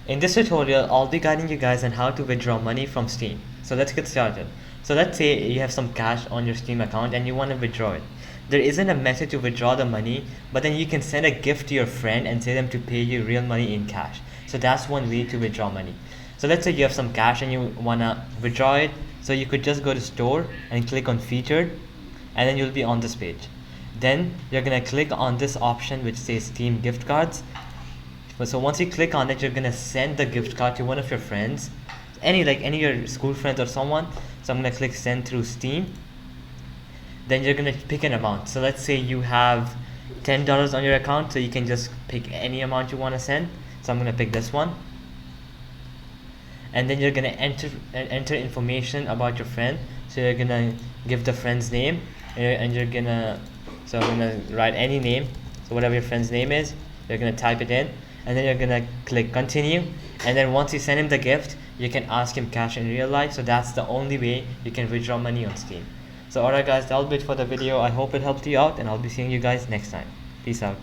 In this tutorial, I'll be guiding you guys on how to withdraw money from Steam. So let's get started. So let's say you have some cash on your Steam account and you want to withdraw it. There isn't a method to withdraw the money, but then you can send a gift to your friend and say them to pay you real money in cash. So that's one way to withdraw money. So let's say you have some cash and you want to withdraw it. So you could just go to store and click on featured, and then you'll be on this page. Then you're gonna click on this option which says Steam gift cards. So once you click on it, you're gonna send the gift card to one of your friends, any of your school friends or someone. So I'm gonna click send through Steam. Then you're gonna pick an amount. So let's say you have $10 on your account, so you can just pick any amount you want to send. So I'm gonna pick this one. And then you're gonna enter information about your friend. So you're gonna give the friend's name, and you're gonna, so I'm gonna write any name. So whatever your friend's name is, you're gonna type it in, and then you're gonna click continue. And then once you send him the gift, you can ask him cash in real life. So that's the only way you can withdraw money on Steam. So alright guys, that'll be it for the video. I hope it helped you out, and I'll be seeing you guys next time. Peace out.